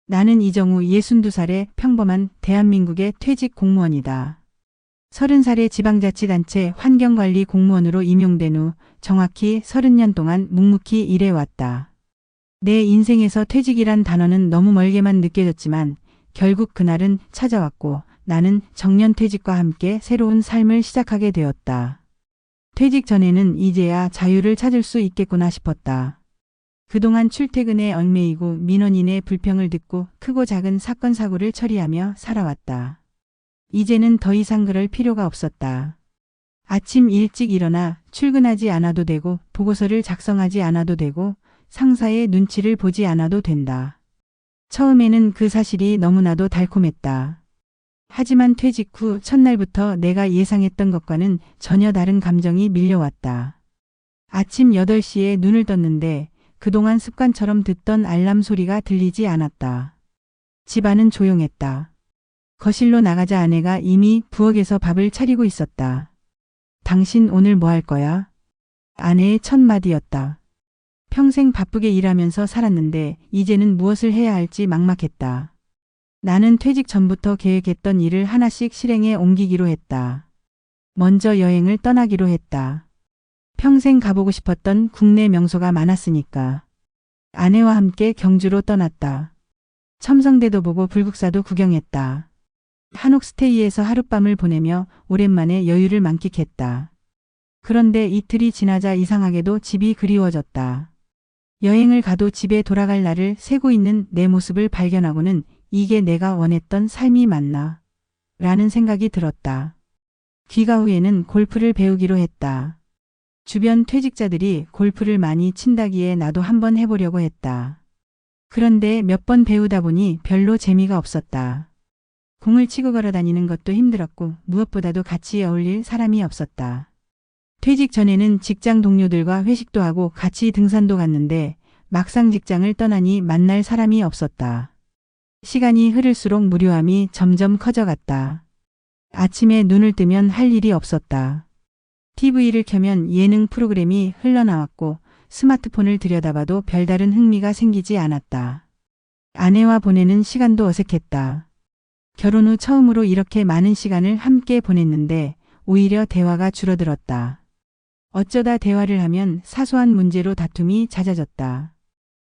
나는 이정우 62살의 평범한 대한민국의 퇴직 공무원이다. 30살에 지방자치단체 환경관리 공무원으로 임용된 후 정확히 30년 동안 묵묵히 일해왔다. 내 인생에서 퇴직이란 단어는 너무 멀게만 느껴졌지만 결국 그날은 찾아왔고 나는 정년퇴직과 함께 새로운 삶을 시작하게 되었다. 퇴직 전에는 이제야 자유를 찾을 수 있겠구나 싶었다. 그동안 출퇴근에 얽매이고 민원인의 불평을 듣고 크고 작은 사건 사고를 처리하며 살아왔다. 이제는 더 이상 그럴 필요가 없었다. 아침 일찍 일어나 출근하지 않아도 되고 보고서를 작성하지 않아도 되고 상사의 눈치를 보지 않아도 된다. 처음에는 그 사실이 너무나도 달콤했다. 하지만 퇴직 후 첫날부터 내가 예상했던 것과는 전혀 다른 감정이 밀려왔다. 아침 8시에 눈을 떴는데 그동안 습관처럼 듣던 알람 소리가 들리지 않았다. 집안은 조용했다. 거실로 나가자 아내가 이미 부엌에서 밥을 차리고 있었다. 당신 오늘 뭐 할 거야? 아내의 첫 마디였다. 평생 바쁘게 일하면서 살았는데 이제는 무엇을 해야 할지 막막했다. 나는 퇴직 전부터 계획했던 일을 하나씩 실행에 옮기기로 했다. 먼저 여행을 떠나기로 했다. 평생 가보고 싶었던 국내 명소가 많았으니까. 아내와 함께 경주로 떠났다. 첨성대도 보고 불국사도 구경했다. 한옥스테이에서 하룻밤을 보내며 오랜만에 여유를 만끽했다. 그런데 이틀이 지나자 이상하게도 집이 그리워졌다. 여행을 가도 집에 돌아갈 날을 세고 있는 내 모습을 발견하고는 이게 내가 원했던 삶이 맞나? 라는 생각이 들었다. 귀가 후에는 골프를 배우기로 했다. 주변 퇴직자들이 골프를 많이 친다기에 나도 한번 해보려고 했다. 그런데 몇 번 배우다 보니 별로 재미가 없었다. 공을 치고 걸어 다니는 것도 힘들었고 무엇보다도 같이 어울릴 사람이 없었다. 퇴직 전에는 직장 동료들과 회식도 하고 같이 등산도 갔는데 막상 직장을 떠나니 만날 사람이 없었다. 시간이 흐를수록 무료함이 점점 커져갔다. 아침에 눈을 뜨면 할 일이 없었다. TV를 켜면 예능 프로그램이 흘러나왔고 스마트폰을 들여다봐도 별다른 흥미가 생기지 않았다. 아내와 보내는 시간도 어색했다. 결혼 후 처음으로 이렇게 많은 시간을 함께 보냈는데 오히려 대화가 줄어들었다. 어쩌다 대화를 하면 사소한 문제로 다툼이 잦아졌다.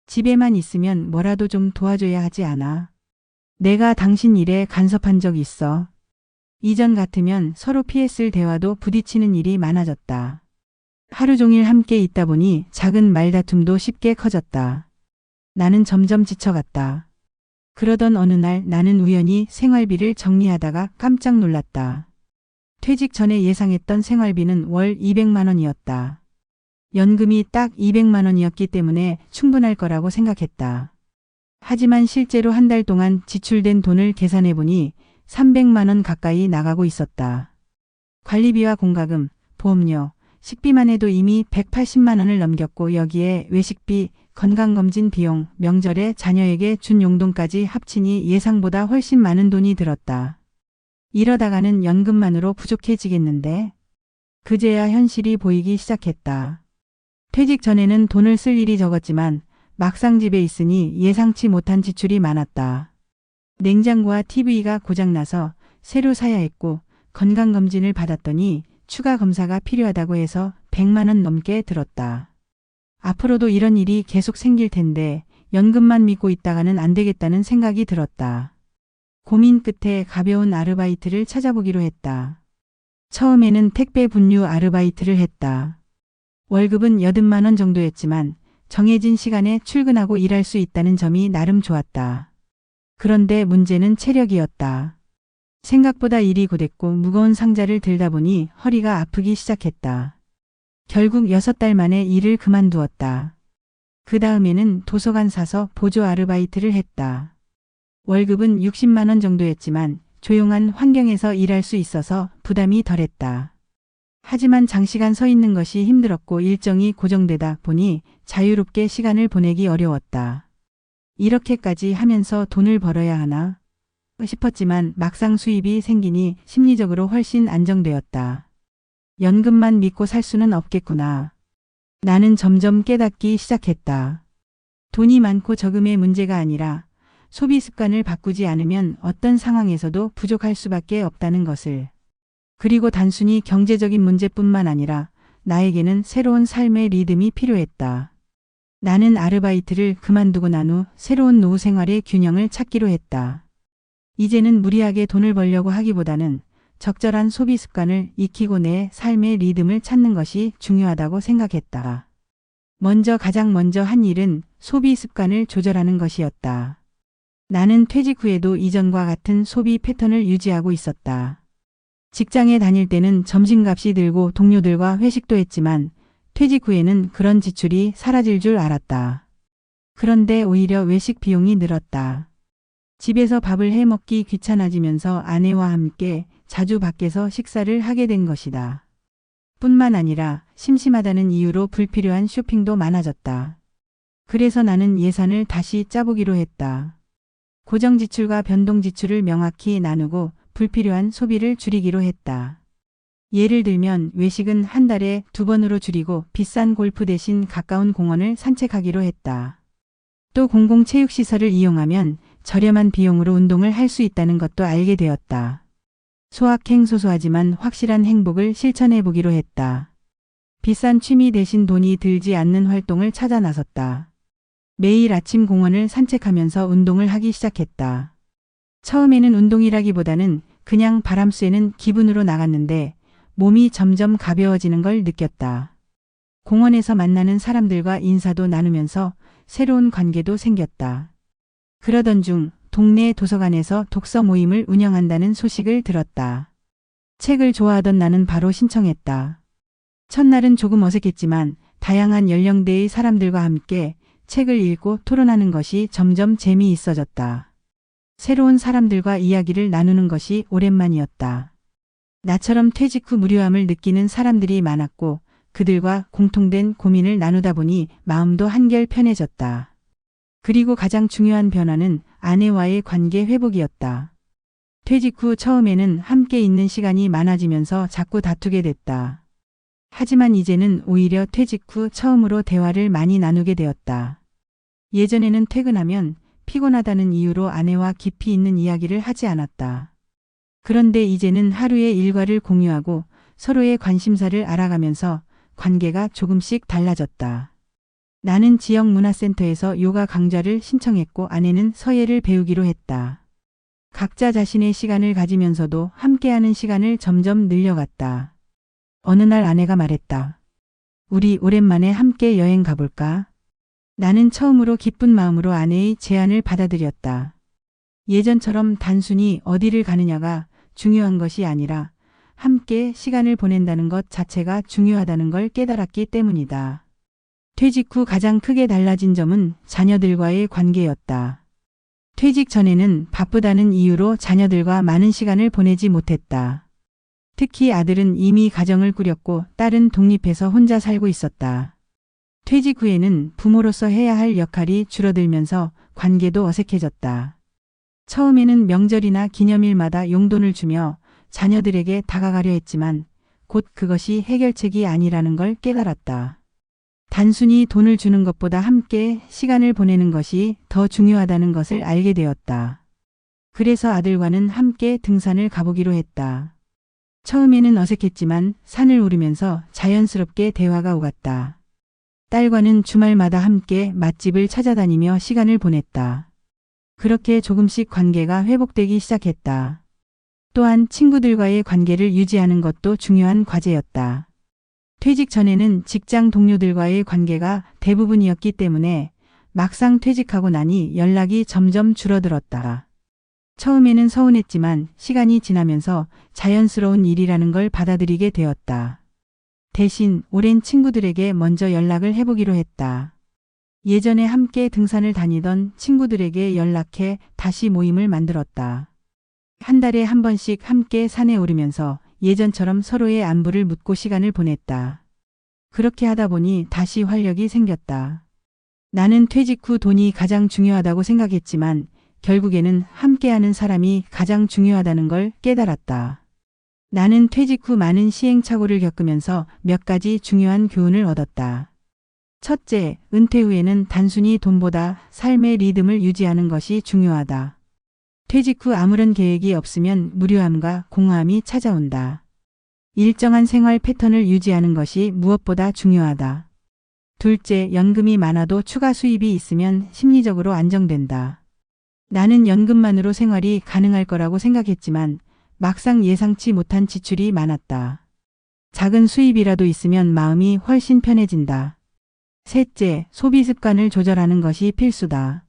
집에만 있으면 뭐라도 좀 도와줘야 하지 않아? 내가 당신 일에 간섭한 적 있어? 이전 같으면 서로 피했을 대화도 부딪히는 일이 많아졌다. 하루 종일 함께 있다 보니 작은 말다툼도 쉽게 커졌다. 나는 점점 지쳐갔다. 그러던 어느 날 나는 우연히 생활비를 정리하다가 깜짝 놀랐다. 퇴직 전에 예상했던 생활비는 월 200만 원이었다. 연금이 딱 200만 원이었기 때문에 충분할 거라고 생각했다. 하지만 실제로 한 달 동안 지출된 돈을 계산해 보니 300만 원 가까이 나가고 있었다. 관리비와 공과금, 보험료, 식비만 해도 이미 180만 원을 넘겼고 여기에 외식비, 건강검진 비용, 명절에 자녀에게 준 용돈까지 합치니 예상보다 훨씬 많은 돈이 들었다. 이러다가는 연금만으로 부족해지겠는데? 그제야 현실이 보이기 시작했다. 퇴직 전에는 돈을 쓸 일이 적었지만 막상 집에 있으니 예상치 못한 지출이 많았다. 냉장고와 TV가 고장나서 새로 사야 했고 건강검진을 받았더니 추가 검사가 필요하다고 해서 100만 원 넘게 들었다. 앞으로도 이런 일이 계속 생길 텐데 연금만 믿고 있다가는 안 되겠다는 생각이 들었다. 고민 끝에 가벼운 아르바이트를 찾아보기로 했다. 처음에는 택배 분류 아르바이트를 했다. 월급은 80만 원 정도였지만 정해진 시간에 출근하고 일할 수 있다는 점이 나름 좋았다. 그런데 문제는 체력이었다. 생각보다 일이 고됐고 무거운 상자를 들다 보니 허리가 아프기 시작했다. 결국 6달 만에 일을 그만두었다. 그 다음에는 도서관 사서 보조 아르바이트를 했다. 월급은 60만 원 정도였지만 조용한 환경에서 일할 수 있어서 부담이 덜했다. 하지만 장시간 서 있는 것이 힘들었고 일정이 고정되다 보니 자유롭게 시간을 보내기 어려웠다. 이렇게까지 하면서 돈을 벌어야 하나 싶었지만 막상 수입이 생기니 심리적으로 훨씬 안정되었다. 연금만 믿고 살 수는 없겠구나. 나는 점점 깨닫기 시작했다. 돈이 많고 적음의 문제가 아니라 소비 습관을 바꾸지 않으면 어떤 상황에서도 부족할 수밖에 없다는 것을. 그리고 단순히 경제적인 문제뿐만 아니라 나에게는 새로운 삶의 리듬이 필요했다. 나는 아르바이트를 그만두고 난 후 새로운 노후 생활의 균형을 찾기로 했다. 이제는 무리하게 돈을 벌려고 하기보다는 적절한 소비 습관을 익히고 내 삶의 리듬을 찾는 것이 중요하다고 생각했다. 가장 먼저 한 일은 소비 습관을 조절하는 것이었다. 나는 퇴직 후에도 이전과 같은 소비 패턴을 유지하고 있었다. 직장에 다닐 때는 점심값이 들고 동료들과 회식도 했지만 퇴직 후에는 그런 지출이 사라질 줄 알았다. 그런데 오히려 외식 비용이 늘었다. 집에서 밥을 해 먹기 귀찮아지면서 아내와 함께 자주 밖에서 식사를 하게 된 것이다. 뿐만 아니라 심심하다는 이유로 불필요한 쇼핑도 많아졌다. 그래서 나는 예산을 다시 짜보기로 했다. 고정 지출과 변동 지출을 명확히 나누고 불필요한 소비를 줄이기로 했다. 예를 들면 외식은 한 달에 2번으로 줄이고 비싼 골프 대신 가까운 공원을 산책하기로 했다. 또 공공체육시설을 이용하면 저렴한 비용으로 운동을 할 수 있다는 것도 알게 되었다. 소소하지만 확실한 행복을 실천해 보기로 했다. 비싼 취미 대신 돈이 들지 않는 활동을 찾아 나섰다. 매일 아침 공원을 산책하면서 운동을 하기 시작했다. 처음에는 운동이라기보다는 그냥 바람 쐬는 기분으로 나갔는데 몸이 점점 가벼워지는 걸 느꼈다. 공원에서 만나는 사람들과 인사도 나누면서 새로운 관계도 생겼다. 그러던 중 동네 도서관에서 독서 모임을 운영한다는 소식을 들었다. 책을 좋아하던 나는 바로 신청했다. 첫날은 조금 어색했지만 다양한 연령대의 사람들과 함께 책을 읽고 토론하는 것이 점점 재미있어졌다. 새로운 사람들과 이야기를 나누는 것이 오랜만이었다. 나처럼 퇴직 후 무료함을 느끼는 사람들이 많았고 그들과 공통된 고민을 나누다 보니 마음도 한결 편해졌다. 그리고 가장 중요한 변화는 아내와의 관계 회복이었다. 퇴직 후 처음에는 함께 있는 시간이 많아지면서 자꾸 다투게 됐다. 하지만 이제는 오히려 퇴직 후 처음으로 대화를 많이 나누게 되었다. 예전에는 퇴근하면 피곤하다는 이유로 아내와 깊이 있는 이야기를 하지 않았다. 그런데 이제는 하루의 일과를 공유하고 서로의 관심사를 알아가면서 관계가 조금씩 달라졌다. 나는 지역 문화센터에서 요가 강좌를 신청했고 아내는 서예를 배우기로 했다. 각자 자신의 시간을 가지면서도 함께하는 시간을 점점 늘려갔다. 어느 날 아내가 말했다. 우리 오랜만에 함께 여행 가볼까? 나는 처음으로 기쁜 마음으로 아내의 제안을 받아들였다. 예전처럼 단순히 어디를 가느냐가 중요한 것이 아니라 함께 시간을 보낸다는 것 자체가 중요하다는 걸 깨달았기 때문이다. 퇴직 후 가장 크게 달라진 점은 자녀들과의 관계였다. 퇴직 전에는 바쁘다는 이유로 자녀들과 많은 시간을 보내지 못했다. 특히 아들은 이미 가정을 꾸렸고 딸은 독립해서 혼자 살고 있었다. 퇴직 후에는 부모로서 해야 할 역할이 줄어들면서 관계도 어색해졌다. 처음에는 명절이나 기념일마다 용돈을 주며 자녀들에게 다가가려 했지만 곧 그것이 해결책이 아니라는 걸 깨달았다. 단순히 돈을 주는 것보다 함께 시간을 보내는 것이 더 중요하다는 것을 알게 되었다. 그래서 아들과는 함께 등산을 가보기로 했다. 처음에는 어색했지만 산을 오르면서 자연스럽게 대화가 오갔다. 딸과는 주말마다 함께 맛집을 찾아다니며 시간을 보냈다. 그렇게 조금씩 관계가 회복되기 시작했다. 또한 친구들과의 관계를 유지하는 것도 중요한 과제였다. 퇴직 전에는 직장 동료들과의 관계가 대부분이었기 때문에 막상 퇴직하고 나니 연락이 점점 줄어들었다. 처음에는 서운했지만 시간이 지나면서 자연스러운 일이라는 걸 받아들이게 되었다. 대신 오랜 친구들에게 먼저 연락을 해보기로 했다. 예전에 함께 등산을 다니던 친구들에게 연락해 다시 모임을 만들었다. 한 달에 한 번씩 함께 산에 오르면서 예전처럼 서로의 안부를 묻고 시간을 보냈다. 그렇게 하다 보니 다시 활력이 생겼다. 나는 퇴직 후 돈이 가장 중요하다고 생각했지만 결국에는 함께하는 사람이 가장 중요하다는 걸 깨달았다. 나는 퇴직 후 많은 시행착오를 겪으면서 몇 가지 중요한 교훈을 얻었다. 첫째, 은퇴 후에는 단순히 돈보다 삶의 리듬을 유지하는 것이 중요하다. 퇴직 후 아무런 계획이 없으면 무료함과 공허함이 찾아온다. 일정한 생활 패턴을 유지하는 것이 무엇보다 중요하다. 둘째, 연금이 많아도 추가 수입이 있으면 심리적으로 안정된다. 나는 연금만으로 생활이 가능할 거라고 생각했지만 막상 예상치 못한 지출이 많았다. 작은 수입이라도 있으면 마음이 훨씬 편해진다. 셋째, 소비 습관을 조절하는 것이 필수다.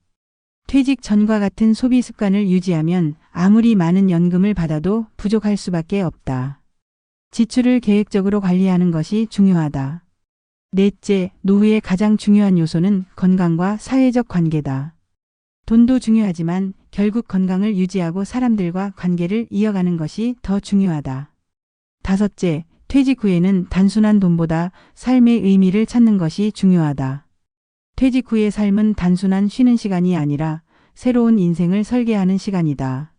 퇴직 전과 같은 소비 습관을 유지하면 아무리 많은 연금을 받아도 부족할 수밖에 없다. 지출을 계획적으로 관리하는 것이 중요하다. 넷째, 노후의 가장 중요한 요소는 건강과 사회적 관계다. 돈도 중요하지만 결국 건강을 유지하고 사람들과 관계를 이어가는 것이 더 중요하다. 다섯째, 퇴직 후에는 단순한 돈보다 삶의 의미를 찾는 것이 중요하다. 퇴직 후의 삶은 단순한 쉬는 시간이 아니라 새로운 인생을 설계하는 시간이다.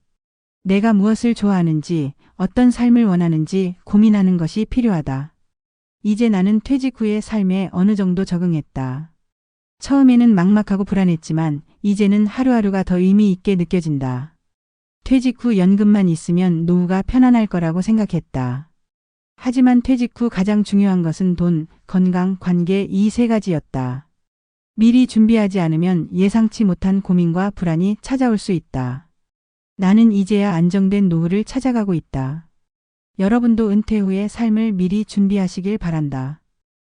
내가 무엇을 좋아하는지, 어떤 삶을 원하는지 고민하는 것이 필요하다. 이제 나는 퇴직 후의 삶에 어느 정도 적응했다. 처음에는 막막하고 불안했지만 이제는 하루하루가 더 의미 있게 느껴진다. 퇴직 후 연금만 있으면 노후가 편안할 거라고 생각했다. 하지만 퇴직 후 가장 중요한 것은 돈, 건강, 관계 이 세 가지였다. 미리 준비하지 않으면 예상치 못한 고민과 불안이 찾아올 수 있다. 나는 이제야 안정된 노후를 찾아가고 있다. 여러분도 은퇴 후의 삶을 미리 준비하시길 바란다.